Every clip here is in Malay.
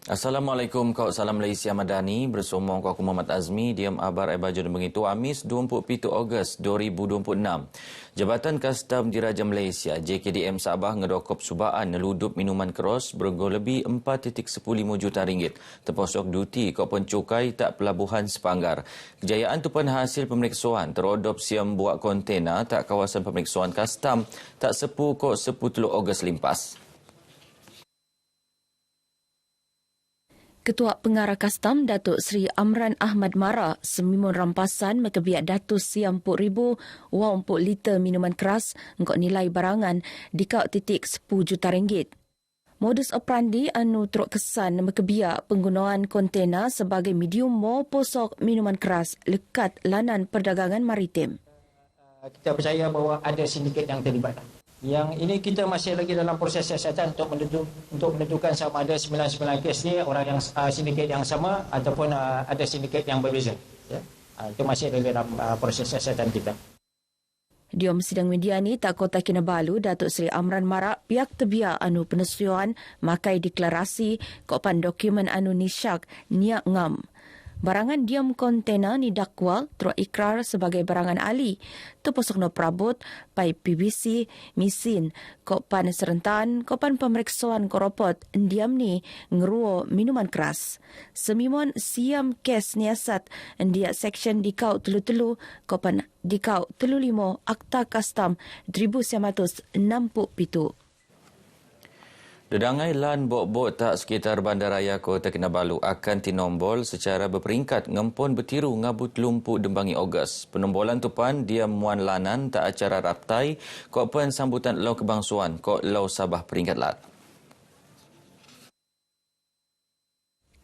Assalamualaikum, kau salam Malaysia Madani. Bersama aku Muhammad Azmi, diam abar baju dan begitu Amis 27 Ogos 2026. Jabatan Kastam Diraja Malaysia JKDM Sabah ngedokop subaan neludup minuman keros bergo lebih 4.15 juta ringgit. Terposok duti kau pencukai tak pelabuhan Sepanggar. Kejayaan tupan hasil pemeriksaan terodop siam buat kontena tak kawasan pemeriksaan kastam tak sepu kok 10 Ogos limpas. Ketua Pengarah Kastam Datuk Seri Amran Ahmad Mara semimun rampasan mekebiak Datuk Siampuk ribu wang empuk liter minuman keras engkau nilai barangan dikau titik 10 juta ringgit. Modus operandi anu teruk kesan mekebiak penggunaan kontena sebagai medium mo posok minuman keras lekat lanan perdagangan maritim. Kita percaya bahawa ada sindiket yang terlibat. Yang ini kita masih lagi dalam proses siasatan untuk menentukan sama ada 99 kes ni orang yang sindiket yang sama ataupun ada sindiket yang berbeza. Ya. Itu masih dalam proses siasatan kita. Diom sidang media ni tak Kota Kinabalu Datuk Seri Amran Mara pihak tebiak anu penesuan makai deklarasi kopan dokumen anu nisyak niak ngam. Barangan diam kontena ni dakwa terus ikrar sebagai barangan ahli. Terposok no perabot, pai PVC, mesin, kopan serentan, kopan pemeriksaan koropot, diam ni ngeruo minuman keras. Semimon siam kes niasat, dia seksyen dikau telu-telu, kopan dikau telu-limo Akta Kastam 1967. Dedangai lan bok-bok tak sekitar Bandaraya Kota Kinabalu akan tinombol secara berperingkat ngempun bertiru ngabut lumpuh dembangi Ogos. Penombolan tupan dia muan lanan tak acara raptai kok pen sambutan lau kebangsuan kok lau Sabah peringkat lat.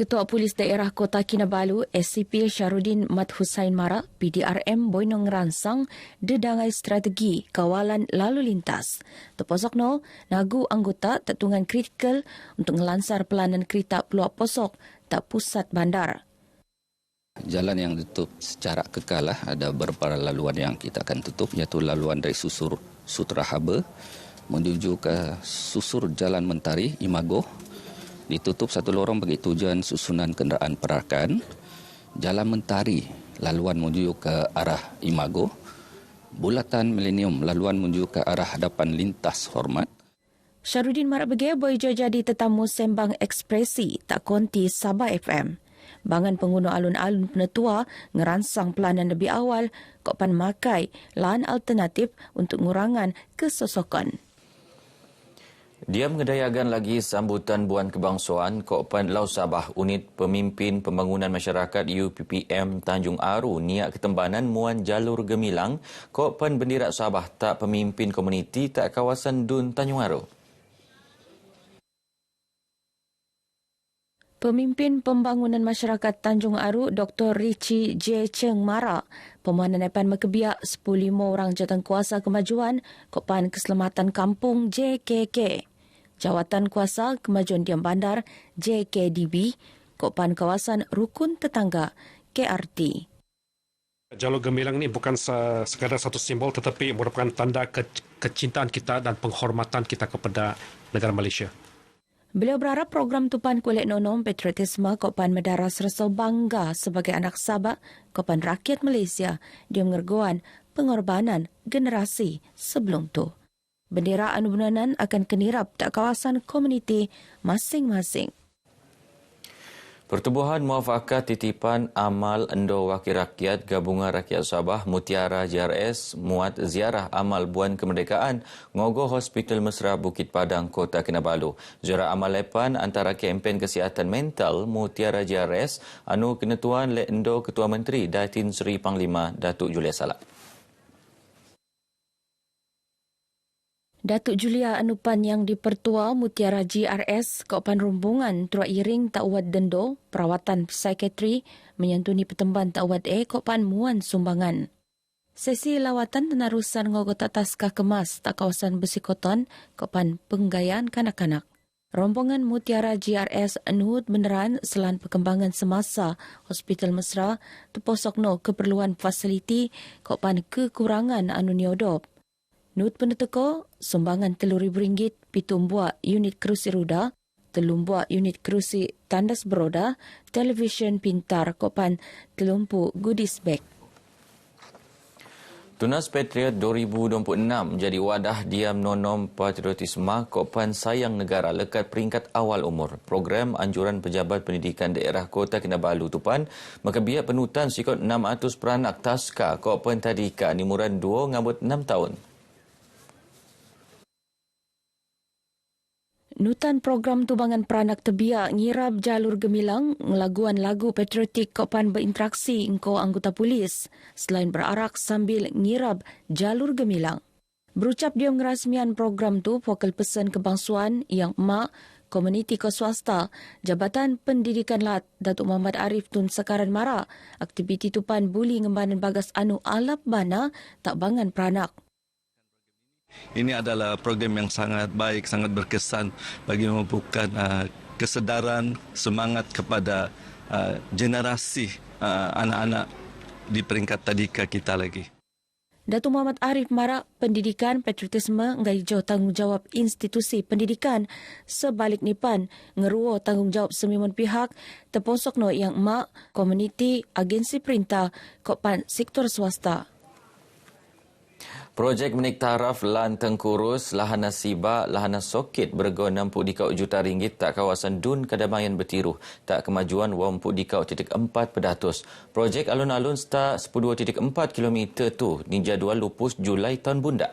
Ketua Polis Daerah Kota Kinabalu, SCP Syarudin Mat Hussain Mara, PDRM Boinong Ransang, dedangai strategi kawalan lalu lintas. Terposok no, nagu anggota tertungan kritikal untuk ngelansar pelanan kereta peluak posok tak pusat bandar. Jalan yang ditutup secara kekal ada beberapa laluan yang kita akan tutup, iaitu laluan dari Susur Sutra Harbour menuju ke Susur Jalan Mentari, Imago. Ditutup satu lorong bagi tujuan susunan kenderaan perakan. Jalan Mentari, laluan menuju ke arah Imago. Bulatan Milenium, laluan menuju ke arah hadapan lintas hormat. Syarudin Mara Begay boijo jadi tetamu sembang ekspresi tak konti Sabah FM. Bangan pengguna alun-alun penetua ngeransang pelanan lebih awal kok pan makai lahan alternatif untuk ngurangan kesosokan. Dia mengedayakan lagi sambutan Buan Kebangsuan Kokpan Lau Sabah Unit Pemimpin Pembangunan Masyarakat UPPM Tanjung Aru niat ketembanan muan jalur gemilang Kokpan Bendirak Sabah tak pemimpin komuniti tak kawasan Dun Tanjung Aru. Pemimpin Pembangunan Masyarakat Tanjung Aru Dr. Richie J. Cheng Mara pemandapan mekebiak 15 orang jawatankuasa kemajuan Kokpan Keselamatan Kampung JKK. Jawatan Kuasa Kemajuan Diam Bandar JKDB, Kokpan Kawasan Rukun Tetangga KRT. Jalur gemilang ini bukan sekadar satu simbol tetapi merupakan tanda kecintaan kita dan penghormatan kita kepada negara Malaysia. Beliau berharap program Tupan Kulit Nonom Patriotisme Kokpan Medaras rasa bangga sebagai anak Sabah, Kokpan rakyat Malaysia dia mengerguan pengorbanan generasi sebelum tu. Bendera anu benanan akan kenirap tak kawasan komuniti masing-masing. Pertubuhan Muafakat Titipan Amal Endo Wakil Rakyat Gabungan Rakyat Sabah Mutiara JRS muat ziarah amal Buan Kemerdekaan ngogo Hospital Mesra Bukit Padang Kota Kinabalu. Ziarah amal lepan antara kempen kesihatan mental Mutiara JRS anu kenetuan Le Endo Ketua Menteri Datin Seri Panglima Datuk Julia Salak. Datuk Julia Anupan yang dipertua Mutiara GRS Kokpan Rumbungan Tua Iring Tak Wat Dendo Perawatan Psikiatri menyantuni pertemban Tak Wat Kokpan Muan Sumbangan. Sesi lawatan penerusan ngogot taskah kemas tak kawasan Besikoton Kokpan Penggayaan Kanak-Kanak. Rombongan Mutiara GRS nuhut beneran selan perkembangan semasa Hospital Mesra terposok no keperluan fasiliti Kokpan kekurangan anu niodop. Nut peneteko, sumbangan RM3,000 pitumbuak unit kerusi roda, telumbuak unit kerusi tandas beroda, televisyen pintar kopan telumpu goodies bag. Tunas Patriot 2026 menjadi wadah diam nonom patriotisme kopan sayang negara lekat peringkat awal umur. Program anjuran pejabat pendidikan daerah Kota Kinabalu Tupan makabiak penutan sikot 600 peranak taska kopan tadika ni muran 2 ngabut 6 tahun. Nutan program tubangan peranak tebiak ngirab jalur gemilang ngelaguan lagu patriotik kopan berinteraksi engkau anggota polis selain berarak sambil ngirab jalur gemilang. Berucap dia ngerasmian program tu Wakil Pesan Kebangsuan yang mak komuniti ke swasta Jabatan Pendidikan Lat Datuk Muhammad Arif Tun Sekaran Mara aktiviti tupan buli ngembanan bagas anu alap bana tak bangan peranak. Ini adalah program yang sangat baik, sangat berkesan bagi memupukkan kesedaran, semangat kepada generasi anak-anak di peringkat tadika kita lagi. Datuk Muhammad Arif marak pendidikan patriotisme ngaijo tanggungjawab institusi pendidikan sebalik nipan ngeruo tanggungjawab semua pihak terposok no yang mak komuniti agensi perintah kopan sektor swasta. Projek menik taraf lan tengkurus lahana siba lahana sokit bergo 60 juta ringgit tak kawasan Dun Kedamaian Betiruh tak kemajuan 40.4%. Projek alun-alun start 10.4 km tu ni jadual lupus Julai tahun bunda.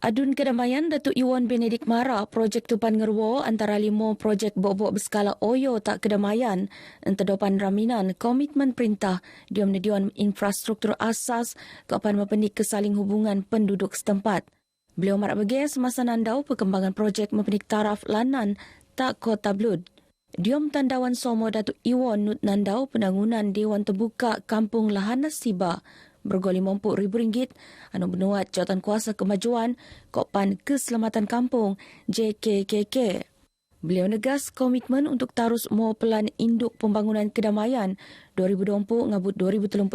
Adun Kedamaian Datuk Iwan Benedik Mara projek tupan ngerwo antara 5 projek bok-bok berskala Oyo tak Kedamaian entedopan raminan komitmen perintah diam Dewan infrastruktur asas keapan mempenik kesaling hubungan penduduk setempat. Beliau marak bagi semasa nandau perkembangan projek mempenik taraf lanan tak Kota Blud. Diam Tandawan Somo Datuk Iwan Nut Nandau penangunan Dewan Terbuka Kampung Lahana Siba bergo RM50,000 anu benuat Jawatan Kuasa Kemajuan Kopan Keselamatan Kampung JKKK. Beliau negas komitmen untuk tarus mau pelan induk pembangunan kedamaian 2020 ngabut 2035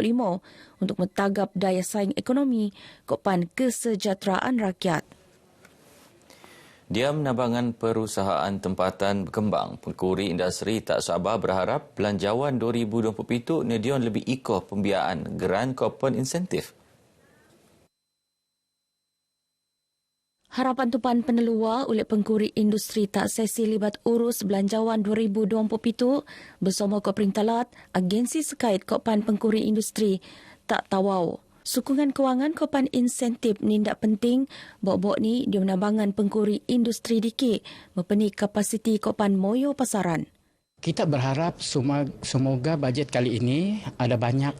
untuk mentagap daya saing ekonomi Kopan Kesejahteraan Rakyat. Diam Nabangan Perusahaan Tempatan Berkembang, Pengkuri Industri Tak Sabah berharap belanjawan 2027 nedion lebih ikoh pembiayaan geran kupon insentif. Harapan tupan penelua oleh Pengkuri Industri Tak Sesi libat urus belanjawan 2027 bersama Koperintalat, agensi sekait Kopan Pengkuri Industri Tak Tawau. Sokongan kewangan kopan insentif nindak penting bok-bok ni di menabangan Pengkuri Industri dikit mempeni kapasiti kopan moyo pasaran. Kita berharap semoga bajet kali ini ada banyak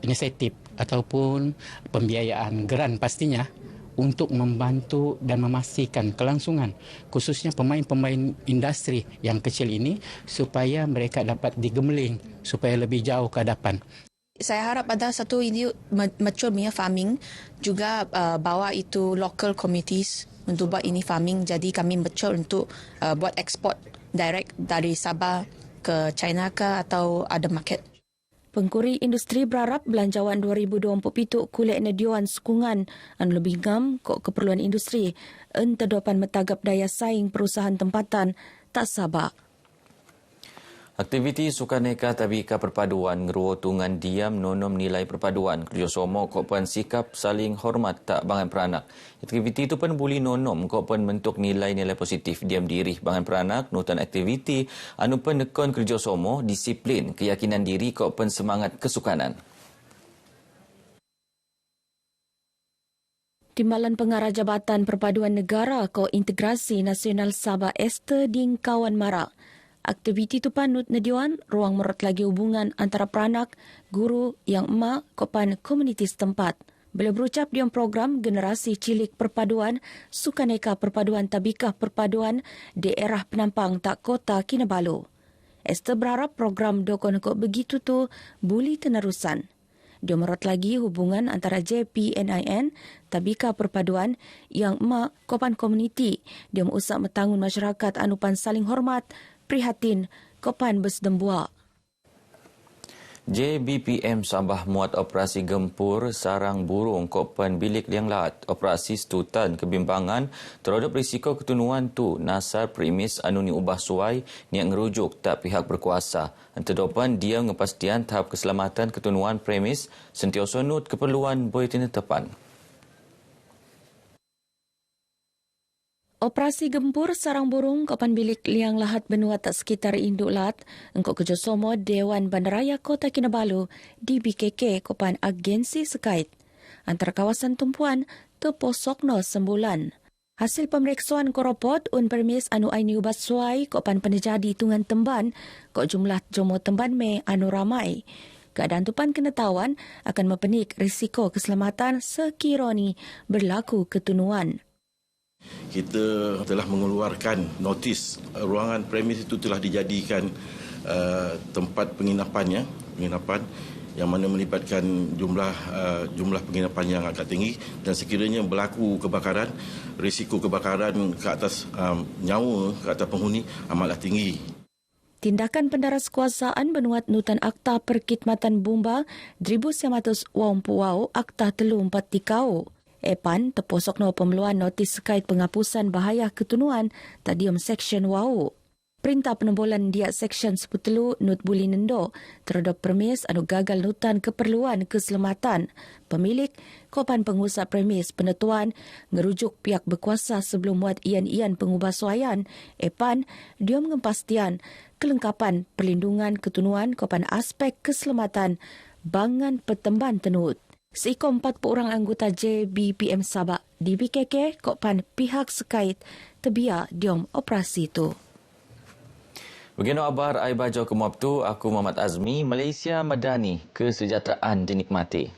inisiatif ataupun pembiayaan geran pastinya untuk membantu dan memastikan kelangsungan khususnya pemain-pemain industri yang kecil ini supaya mereka dapat digemeling supaya lebih jauh ke hadapan. Saya harap ada satu ini mature punya farming juga bawa itu local communities untuk buat ini farming jadi kami mature untuk buat ekspor direct dari Sabah ke China ke atau ada market. Pengkuri Industri berharap belanjawan 2027 kulit nediuan sokongan anu lebih ngam kok keperluan industri entedopan metagap daya saing perusahaan tempatan tak Sabah. Aktiviti Sukaneka Tabika Perpaduan ngeruo tungan diam nonom nilai perpaduan kerjasama kopan sikap saling hormat tak bangan peranak. Aktiviti itu pun boleh nonom kopan bentuk nilai-nilai positif diam diri bangan peranak nutan aktiviti anu pun nekon kerjasama disiplin keyakinan diri kopan semangat kesukanan. Timbalan Pengarah Jabatan Perpaduan Negara Kointegrasi Nasional Sabah Esther Ding Kawan Marak. Aktiviti tu panut nediuan ruang merot lagi hubungan antara peranak, guru yang emak kopan komuniti setempat. Beliau berucap diam program Generasi Cilik Perpaduan Sukaneka Perpaduan Tabikah Perpaduan Daerah Penampang Tak Kota Kinabalu. Esther berharap program dokon-dokon begitu tu boleh tenerusan. Dia merot lagi hubungan antara JPNIN, Tabika Perpaduan yang emak kopan komuniti. Dia mengusak metangun masyarakat anupan saling hormat, prihatin, kopan bersdembua. JBPM Sabah muat operasi gempur sarang burung Kopan Bilik Liang Lahat. Operasi setutan kebimbangan terhadap risiko ketunuan tu nasar premis anu ni ubah suai niat ngerujuk tak pihak berkuasa. Antedopan dia ngepastian tahap keselamatan ketunuan premis sentiasa nut keperluan bulletin tepan. Operasi gempur sarang burung Kopan Bilik Liang Lahat benua tak sekitar Induk Lat engkau kerjasama Dewan Bandaraya Kota Kinabalu DBKK Kopan agensi sekait. Antara kawasan tumpuan terposokno sembulan. Hasil pemeriksaan koropot un permis anu aini ubat suai Kopan penejadi tungan temban kok jumlah jomo temban me anu ramai. Keadaan tupan kenatawan akan mempenik risiko keselamatan sekiranya berlaku ketunuan. Kita telah mengeluarkan notis ruangan premis itu telah dijadikan tempat penginapan yang mana melibatkan jumlah penginapan yang agak tinggi dan sekiranya berlaku kebakaran, risiko kebakaran ke atas nyawa ke atas penghuni amatlah tinggi. Tindakan pendaras kuasaan benuat nutan Akta Perkhidmatan Bumba 1980 Akta 34 Tikau. Epan terposokno pemeluan notis sekait penghapusan bahaya ketunuan tadium Seksyen WAU. Perintah penembolan dia Seksyen 10 Nut Buli Nendo terhadap premis anu gagal nutan keperluan keselamatan. Pemilik Kopan Pengusaha Premis Penentuan ngerujuk pihak berkuasa sebelum muat ian-ian pengubahsuaian. Epan dia mengepastian kelengkapan perlindungan ketunuan Kopan aspek keselamatan bangan pertemban tenut. Seikon 40 orang anggota JBPM Sabah DBKK Kopan pihak sekait terbiar diom operasi itu. Begini abar ai bajo ke tu, aku Muhammad Azmi, Malaysia Madani, kesejahteraan dinikmati.